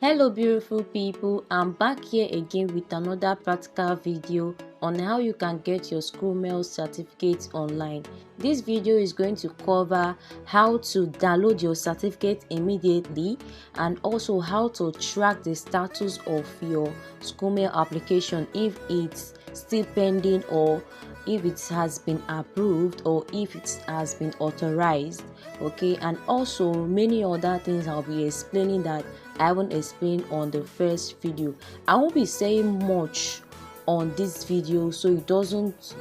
Hello beautiful people, I'm back here again with another practical video on how you can get your Scuml certificate online. This video is going to cover how to download your certificate immediately and also how to track the status of your Scuml application, if it's still pending or if it has been approved or if it has been authorized. Okay, and also many other things I'll be explaining that I haven't explained on the first video. I won't be saying much on this video so it doesn't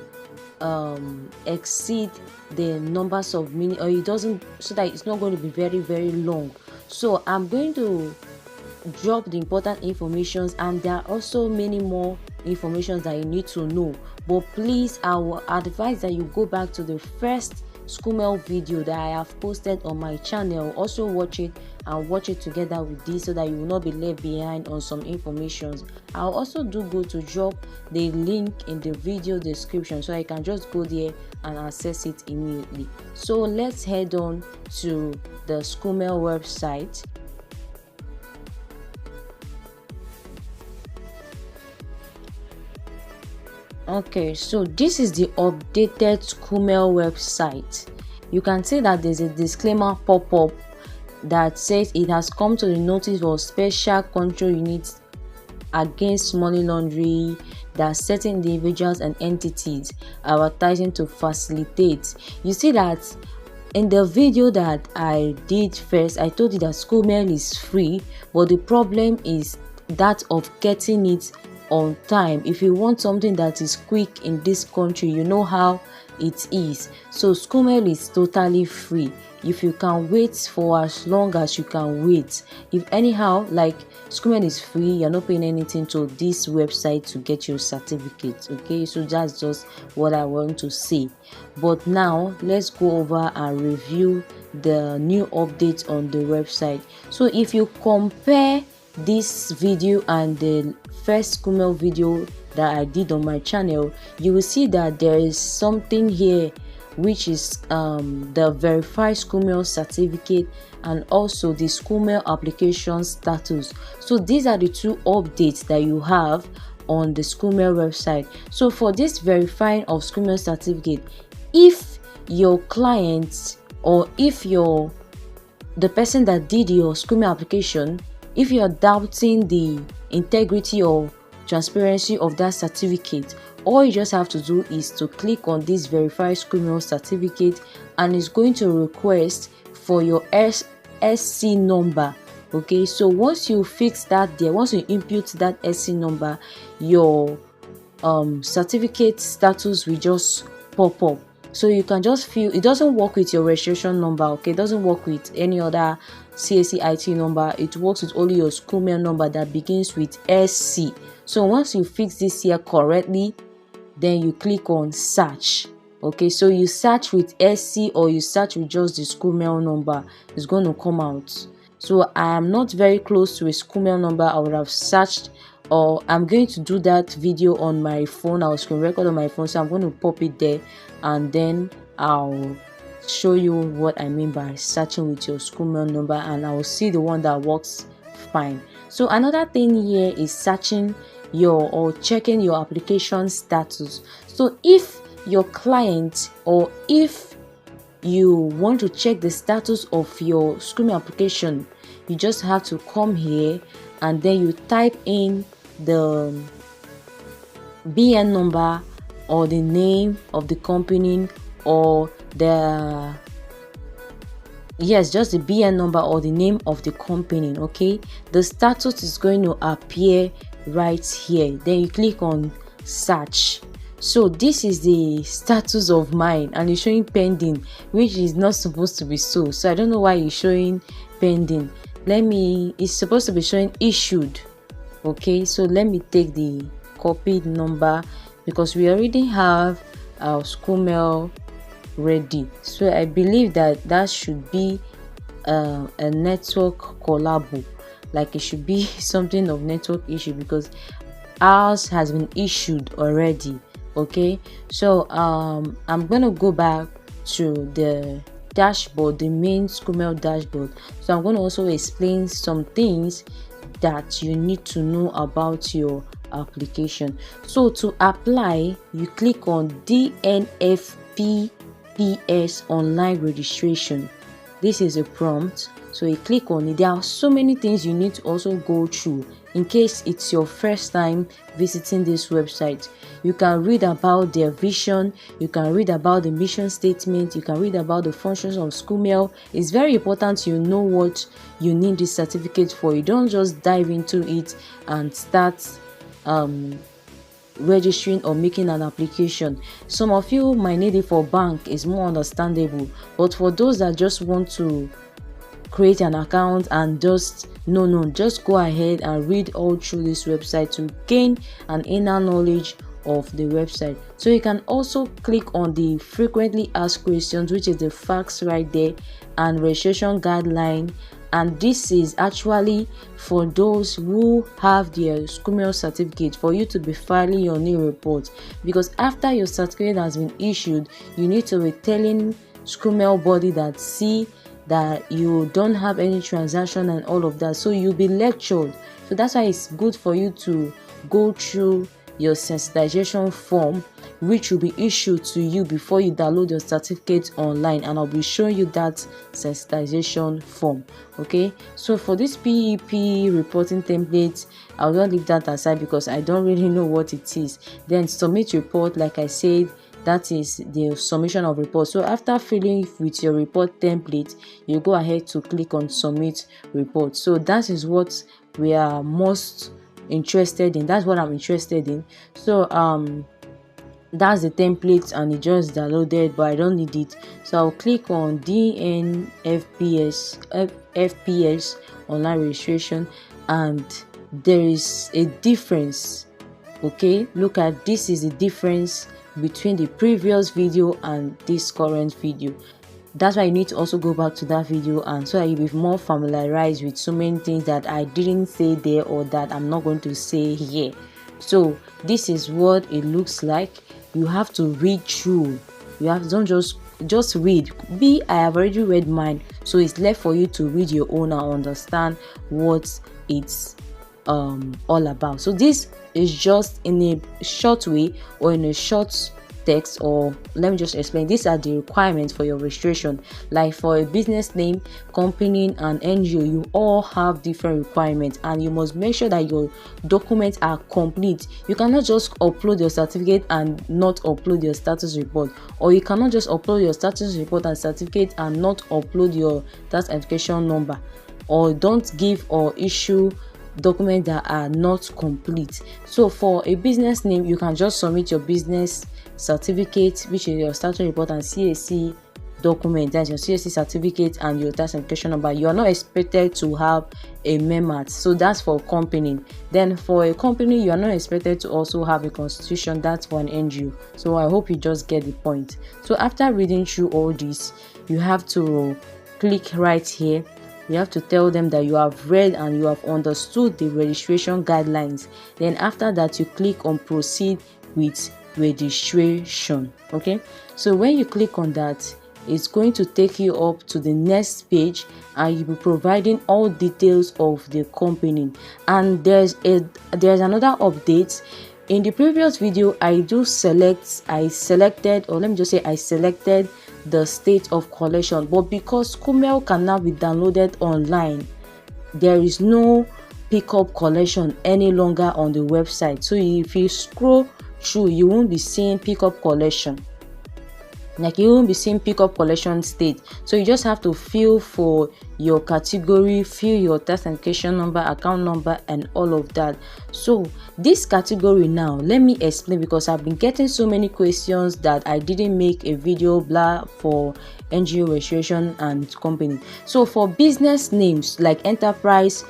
exceed the numbers of minutes, or it doesn't, so that it's not going to be very long. So I'm going to drop the important informations, and there are also many more information that you need to know, but please, I will advise that you go back to the first Scuml video that I have posted on my channel. Also watch it and watch it together with this so that you will not be left behind on some information. I'll also go to drop the link in the video description so I can just go there and access it immediately. So let's head on to the Scuml website. Okay, so this is the updated Scuml website. You can see that there's a disclaimer pop-up that says it has come to the notice of special control units against money laundering that certain individuals and entities are advertising to facilitate. You see that in the video that I did first, I told you that Scuml is free, but the problem is that of getting it on time. If you want something that is quick in this country, you know how it is. So Scuml is totally free. If you can wait for as long as you can wait, if anyhow, like, Scuml is free, you're not paying anything to this website to get your certificate. Okay, so that's just what I want to say. But now let's go over and review the new updates on the website. So if you compare this video and the first Scuml video that I did on my channel, you will see that there is something here which is the verified Scuml certificate and also the Scuml application status. So these are the two updates that you have on the Scuml website. So for this verifying of Scuml certificate, if your client or if the person that did your Scuml application, if you are doubting the integrity or transparency of that certificate, all you just have to do is to click on this verified Scuml certificate, and it's going to request for your SC number. Okay, so once you fix that there, once you input that SC number, your certificate status will just pop up. So you can just feel it doesn't work with your registration number. Okay, it doesn't work with any other CAC IT number. It works with only your Scuml number that begins with SC. So once you fix this here correctly, then you click on search. Okay, so you search with SC or you search with just the Scuml number, it's going to come out. So I am not very close to a Scuml number. I would have searched, or I'm going to do that video on my phone. I'll screen record on my phone, so I'm going to pop it there and then I'll show you what I mean by searching with your Scuml number, and I will see the one that works fine. So another thing here is searching or checking your application status. So if your client, or if you want to check the status of your Scuml application, you just have to come here and then you type in the BN number or the name of the company, or just the BN number or the name of the company. Okay, the status is going to appear right here. Then you click on search. So this is the status of mine, and it's showing pending, which is not supposed to be so. So I don't know why it's showing pending. It's supposed to be showing issued. Okay, so let me take the copied number because we already have our Scuml ready. So I believe that should be a network collabo, like it should be something of network issue because ours has been issued already. Okay, so I'm gonna go back to the dashboard, the main Scuml dashboard. So I'm going to also explain some things that you need to know about your application. So to apply, you click on DNFPPS online registration. This is a prompt, so you click on it. There are so many things you need to also go through in case it's your first time visiting this website. You can read about their vision, you can read about the mission statement, you can read about the functions of Scuml. It's very important you know what you need this certificate for. You don't just dive into it and start registering or making an application. Some of you might need it for bank, is more understandable, but for those that just want to create an account and just go ahead and read all through this website to gain an inner knowledge of the website. So you can also click on the frequently asked questions, which is the FAQs right there, and registration guideline. And this is actually for those who have their Scuml certificate, for you to be filing your new report, because after your certificate has been issued, you need to be telling Scuml body that see that you don't have any transaction and all of that, so you'll be lectured. So that's why it's good for you to go through your sensitization form, which will be issued to you before you download your certificate online, and I'll be showing you that sensitization form. Okay, so for this PEP reporting template, I'll not leave that aside because I don't really know what it is. Then submit report, like I said, that is the submission of report. So after filling with your report template, you go ahead to click on submit report. So that is what we are most interested in. That's what I'm interested in. So that's the template and it just downloaded, but I don't need it. So I'll click on DNFPS online registration, and there is a difference. Okay, look at this, is the difference between the previous video and this current video. That's why you need to also go back to that video, and so that you'll be more familiarized with so many things that I didn't say there or that I'm not going to say here. So this is what it looks like. You have to read through. Don't just read. I have already read mine, so it's left for you to read your own and understand what it's all about. So this is just in a short way, or in a short text, or let me just explain. These are the requirements for your registration. Like for a business name, company, and NGO, you all have different requirements, and you must make sure that your documents are complete. You cannot just upload your certificate and not upload your status report, or you cannot just upload your status report and certificate and not upload your tax identification number, or don't give or issue documents that are not complete. So for a business name, you can just submit your business certificate, which is your status report and CAC document. That's your CAC certificate and your tax identification number. You are not expected to have a MEMAT, so that's for company. Then for a company, you are not expected to also have a constitution. That's for an NGO. So I hope you just get the point. So after reading through all this, you have to click right here. You have to tell them that you have read and you have understood the registration guidelines. Then after that, you click on proceed with registration. Okay, so when you click on that, it's going to take you up to the next page, and you'll be providing all details of the company. And there's another update. In the previous video, I selected the state of collection, but because Scuml can now be downloaded online, there is no pickup collection any longer on the website. So if you scroll through, you won't be seeing pickup collection. Like, you won't be seeing pickup collection state. So you just have to fill for your category, fill your tax identification number, account number, and all of that. So this category now, let me explain, because I've been getting so many questions that I didn't make a video for NGO registration and company. So for business names like enterprise,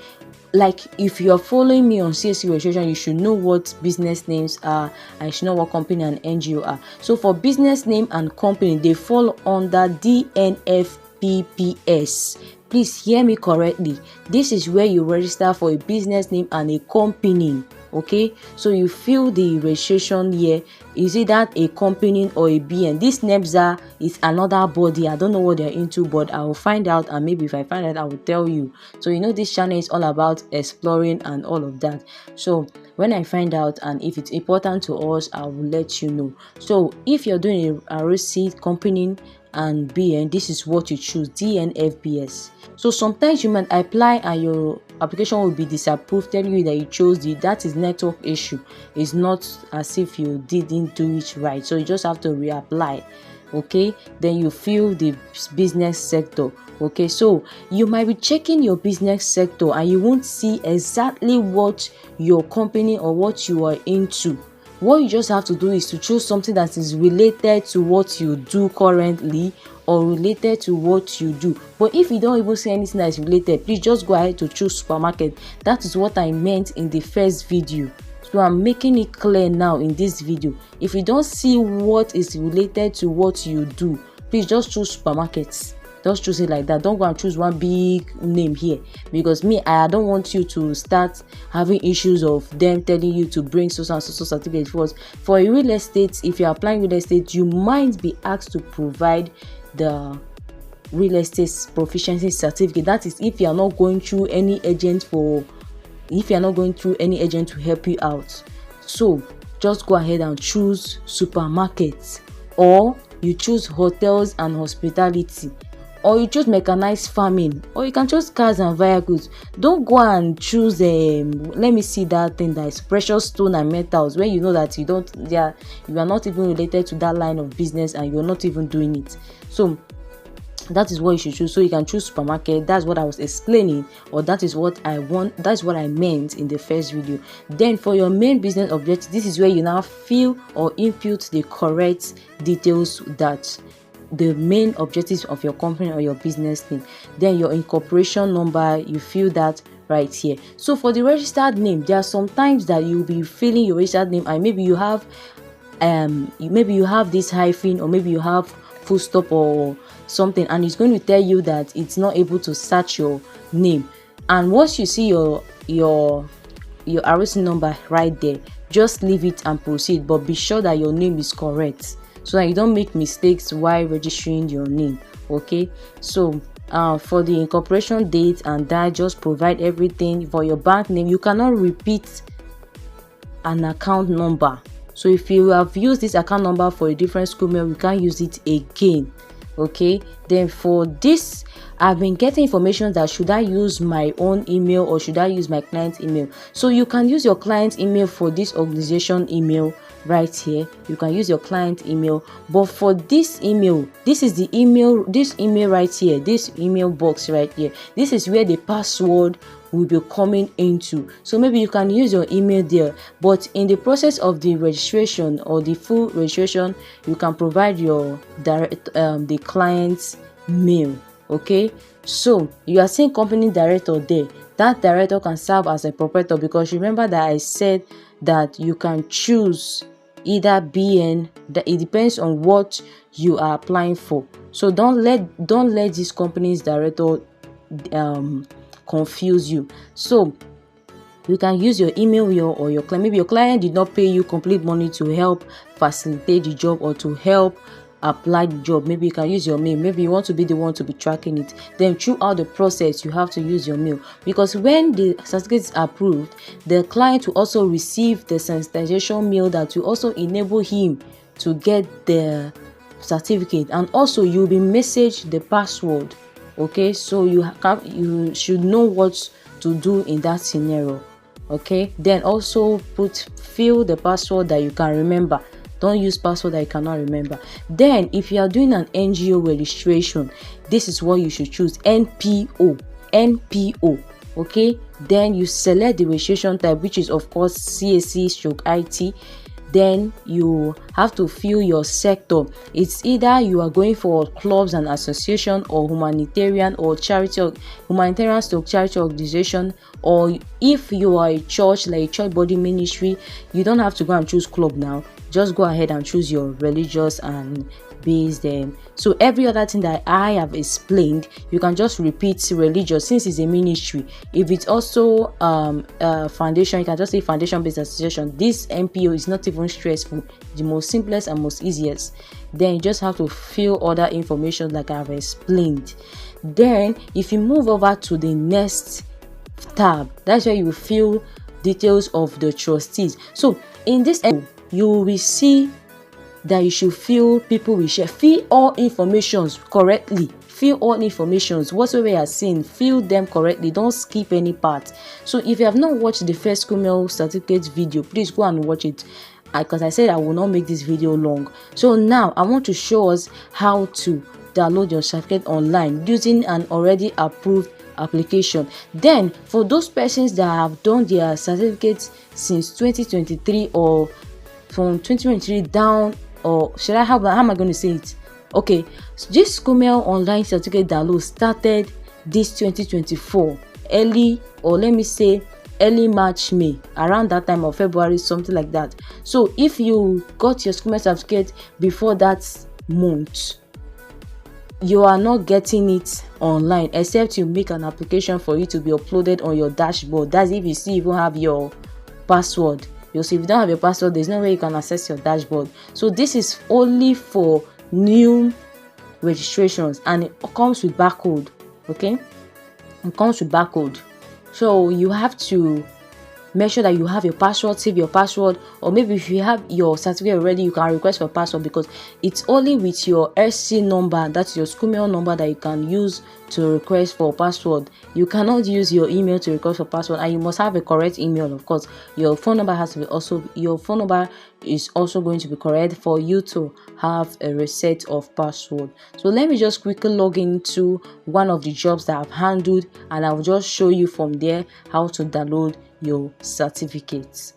like if you're following me on CSC registration, you should know what business names are, and you should know what company and NGO are. So for business name and company, they fall under DNFPPS. Please hear me correctly. This is where you register for a business name and a company. Okay, so you fill the registration here. Is it that a company or a BN? This NEBSA is another body. I don't know what they're into, but I will find out, and maybe if I find out, I will tell you. So this channel is all about exploring and all of that. So when I find out, and if it's important to us, I will let you know. So if you're doing a receipt, company and BN, this is what you choose, DNFBS. So sometimes you might apply and your application will be disapproved, telling you that you chose that is network issue. It's not as if you didn't do it right, so you just have to reapply. Okay, then you fill the business sector. Okay, so you might be checking your business sector and you won't see exactly what your company or what you are into. What you just have to do is to choose something that is related to what you do currently or related to what you do. But if you don't even see anything that is related, please just go ahead to choose supermarket. That is what I meant in the first video. So I'm making it clear now in this video. If you don't see what is related to what you do, please just choose supermarkets. Just choose it like that. Don't go and choose one big name here, because I don't want you to start having issues of them telling you to bring so and so certificate first. For a real estate, if you're applying real estate, you might be asked to provide the real estate proficiency certificate. That is if you are not going through any agent to help you out. So just go ahead and choose supermarkets, or you choose hotels and hospitality, or you choose mechanized farming, or you can choose cars and vehicles. Don't go and choose let me see that thing that is precious stone and metals, when you know that you are not even related to that line of business and you're not even doing it. So that is what you should choose. So you can choose supermarket. That's what I was explaining, or that is what I want. That's what I meant in the first video. Then for your main business objective, this is where you now fill or input the correct details, that the main objectives of your company or your business thing. Then your incorporation number, you fill that right here. So for the registered name, there are some times that you'll be filling your registered name and maybe you have this hyphen, or maybe you have full stop or something, and it's going to tell you that it's not able to search your name. And once you see your ROC number right there, just leave it and proceed, but be sure that your name is correct, so that you don't make mistakes while registering your name. Okay, so for the incorporation date and that, just provide everything. For your bank name, you cannot repeat an account number. So if you have used this account number for a different Scuml, you can't use it again. Okay, then for this, I've been getting information that should I use my own email or should I use my client's email. So you can use your client's email for this organization email right here. You can use your client email, but for this email, this is the email, this email right here, this email box right here, this is where the password will be coming into. So maybe you can use your email there, but in the process of the registration or the full registration, you can provide your direct the client's mail. Okay, so you are seeing company director there. That director can serve as a proprietor, because remember that I said that you can choose either BN, that it depends on what you are applying for. So don't let this company's director confuse you. So you can use your email or your client. Maybe your client did not pay you complete money to help facilitate the job or to help apply the job. Maybe you can use your mail. Maybe you want to be the one to be tracking it. Then throughout the process, you have to use your mail, because when the certificate is approved, the client will also receive the sensitization mail that will also enable him to get the certificate, and also you'll be messaged the password. Okay, so you should know what to do in that scenario. Okay, then also fill the password that you can remember. Don't use password that you cannot remember. Then if you are doing an NGO registration, this is what you should choose: NPO. Okay, then you select the registration type, which is of course CAC/IT. Then you have to fill your sector. It's either you are going for clubs and association, or humanitarian or charity, humanitarian/charity organization, or if you are a church, like a church body ministry, you don't have to go and choose club now. Just go ahead and choose your religious and based so every other thing that I have explained, you can just repeat religious, since it's a ministry. If it's also foundation, you can just say foundation based association. This MPO is not even stressful, the most simplest and most easiest. Then you just have to fill other information like I've explained. Then if you move over to the next tab, that's where you will fill details of the trustees. So in this you will see that you should fill people will share. Fill all informations correctly. Fill all informations whatsoever you are seeing, fill them correctly. Don't skip any part. So if you have not watched the first Scuml certificate video, please go and watch it, because I said I will not make this video long. So now I want to show us how to download your certificate online using an already approved application. Then for those persons that have done their certificates since 2023 or from 2023 down, or should I how am I going to say it? Okay, so this Scuml online certificate download started this 2024 early, or let me say early March, May, around that time, of February, something like that. So if you got your Scuml certificate before that month, you are not getting it online except you make an application for it to be uploaded on your dashboard. That's if you still even have your password. You'll see if you don't have your password, there's no way you can access your dashboard. So this is only for new registrations, and it comes with barcode. Okay, it comes with barcode. So you have to make sure that you have your password, save your password, or maybe if you have your certificate already, you can request for password, because it's only with your SC number, that's your Scuml number, that you can use to request for password. You cannot use your email to request for password, and you must have a correct email. Of course, your phone number has to be your phone number is also going to be correct for you to have a reset of password. So let me just quickly log into one of the jobs that I've handled, and I'll just show you from there how to download your certificates.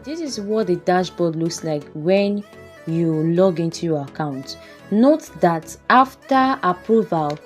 This is what the dashboard looks like when you log into your account. Note that after approval,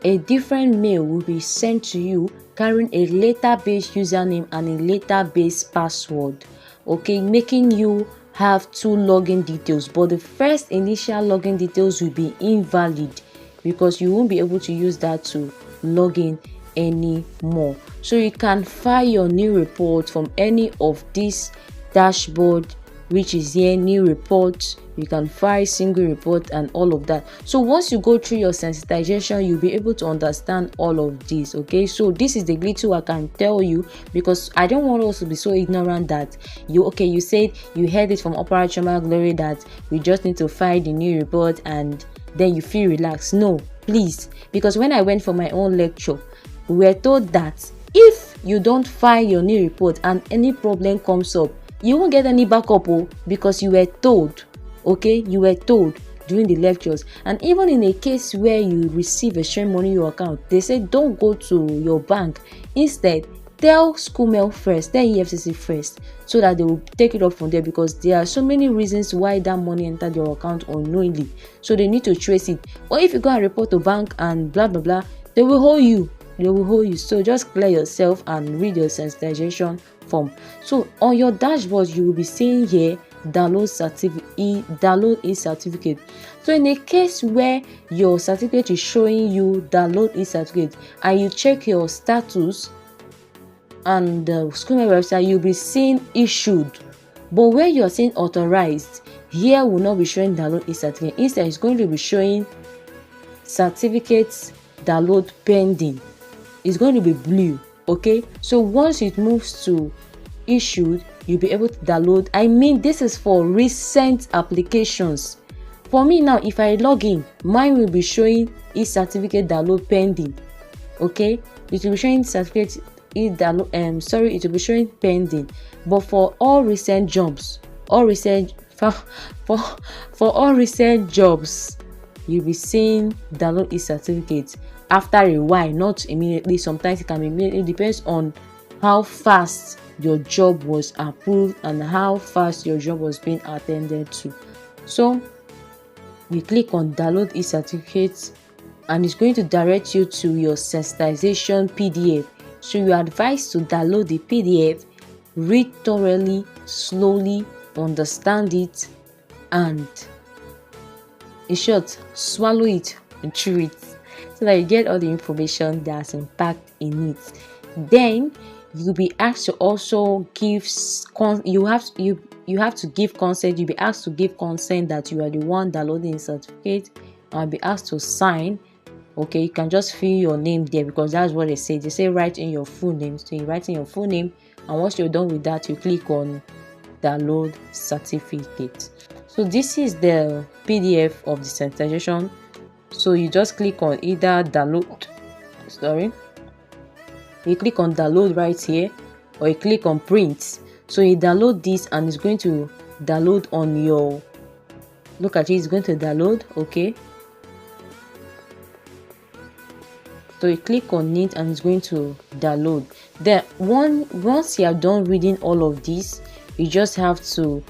a different mail will be sent to you carrying a letter-based username and a letter-based password, okay, making you have two login details, but the first initial login details will be invalid because you won't be able to use that to log in anymore. So you can file your new report from any of these dashboard, which is here, new report. You can file single report and all of that. So once you go through your sensitization, you'll be able to understand all of this. Okay, so this is the little I can tell you, because I don't want us to be so ignorant that you said you heard it from Opera Choma Glory that we just need to file the new report and then you feel relaxed. No, please, because when I went for my own lecture, we were told that if you don't file your new report and any problem comes up, you won't get any backup, because you were told. Okay, you were told during the lectures. And even in a case where you receive a share money in your account, they say don't go to your bank. Instead, tell Scuml first, then EFCC first, so that they will take it up from there, because there are so many reasons why that money entered your account unknowingly. So they need to trace it. Or if you go and report to bank and blah blah blah, they will hold you. So just clear yourself and read your sensitization form. So on your dashboard, you will be seeing here download e-certificate. So in a case where your certificate is showing you download e-certificate and you check your status on the Scuml website, you'll be seeing issued. But where you're seeing authorized, here will not be showing download e-certificate. Instead, it's going to be showing certificates download pending. It's going to be blue. Okay, so once it moves to issued, you'll be able to download. I mean, this is for recent applications. For me now, if I log in, mine will be showing e-certificate download pending. Okay, it will be showing certificate it will be showing pending. But for all recent jobs, for all recent jobs, you'll be seeing download e-certificate after a while, not immediately. Sometimes it can be immediately, depends on how fast your job was approved and how fast your job was being attended to. So you click on download e-certificates and it's going to direct you to your sensitization PDF. So you are advised to download the PDF, read thoroughly, slowly, understand it, and in short, swallow it and chew it, so that you get all the information that's packed in it. Then you'll be asked to also give you have to give consent. You'll be asked to give consent that you are the one downloading the certificate, and be asked to sign. Okay, you can just fill your name there, because that's what they say. They say write in your full name. So you write in your full name, and once you're done with that, you click on download certificate. So this is the PDF of the sensitization. So you just click on either download, you click on download right here, or you click on print. So you download this, and it's going to download on your, look at it, it's going to download. Okay, so you click on it and it's going to download. Then once you are done reading all of this, you just have to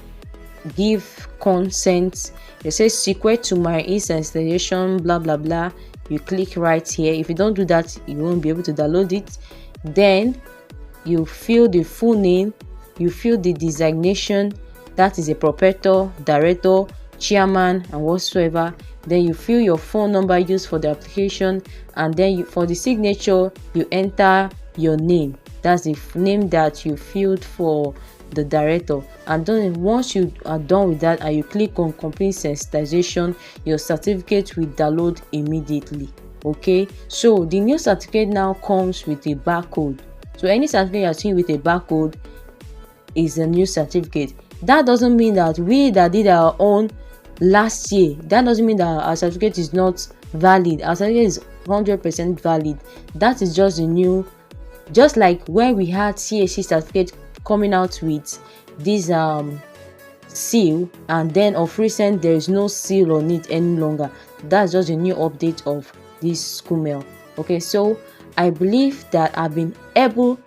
give consent. It says secret to my e-sensitization, blah blah blah. You click right here. If you don't do that, you won't be able to download it. Then you fill the full name, you fill the designation, that is a proprietor, director, chairman, and whatsoever. Then you fill your phone number used for the application, and then for the signature you enter your name. That's the name that you filled for the director. And then once you are done with that and you click on complete sensitization, your certificate will download immediately. Okay, so the new certificate now comes with a barcode. So any certificate you are seeing with a barcode is a new certificate. That doesn't mean that we that did our own last year, that doesn't mean that our certificate is not valid. Our certificate is 100% valid. That is just a new, just like when we had CAC certificate coming out with this seal, and then of recent there is no seal on it any longer. That's just a new update of this Scuml. Okay, so I believe that I've been able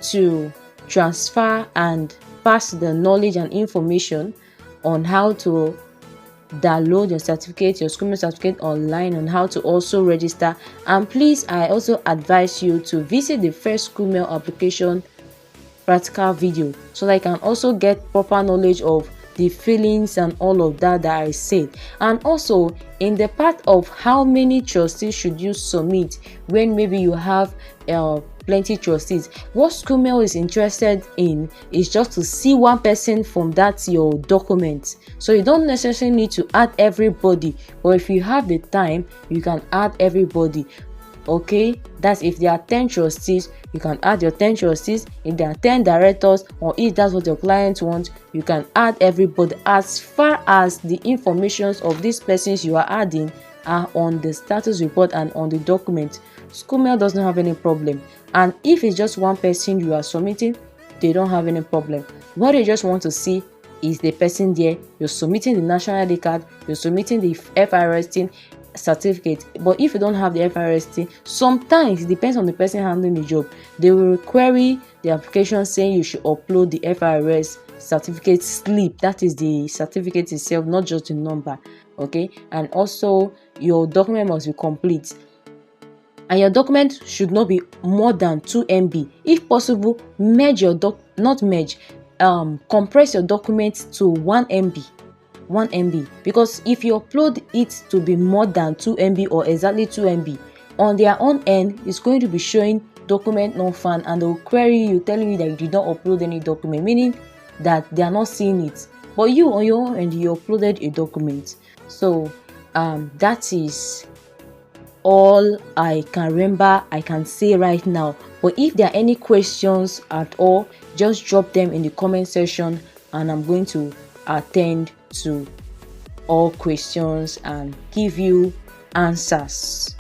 to transfer and pass the knowledge and information on how to download your certificate, your Scuml certificate online, and how to also register. And please, I also advise you to visit the first Scuml application practical video, so that I can also get proper knowledge of the feelings and all of that I said. And also in the part of how many trustees should you submit when maybe you have plenty trustees, what Scuml is interested in is just to see one person from that your document. So you don't necessarily need to add everybody, but if you have the time, you can add everybody. Okay, that's if there are 10 trustees, you can add your 10 trustees. If there are 10 directors, or if that's what your client wants, you can add everybody, as far as the informations of these persons you are adding are on the status report and on the document. Scuml doesn't have any problem. And if it's just one person you are submitting, they don't have any problem. What they just want to see is the person there. You're submitting the national ID card, you're submitting the FIRST certificate. But if you don't have the FIRST, sometimes it depends on the person handling the job, they will query the application saying you should upload the FIRS certificate slip. That is the certificate itself, not just the number. Okay, and also your document must be complete, and your document should not be more than 2 MB. If possible, merge your compress your document to 1 MB, because if you upload it to be more than 2 MB or exactly 2 MB, on their own end it's going to be showing document not found, and they will query you telling you that you did not upload any document, meaning that they are not seeing it, but you on your own end you uploaded a document. So that is all I can remember I can say right now. But if there are any questions at all, just drop them in the comment section, and I'm going to attend to all questions and give you answers.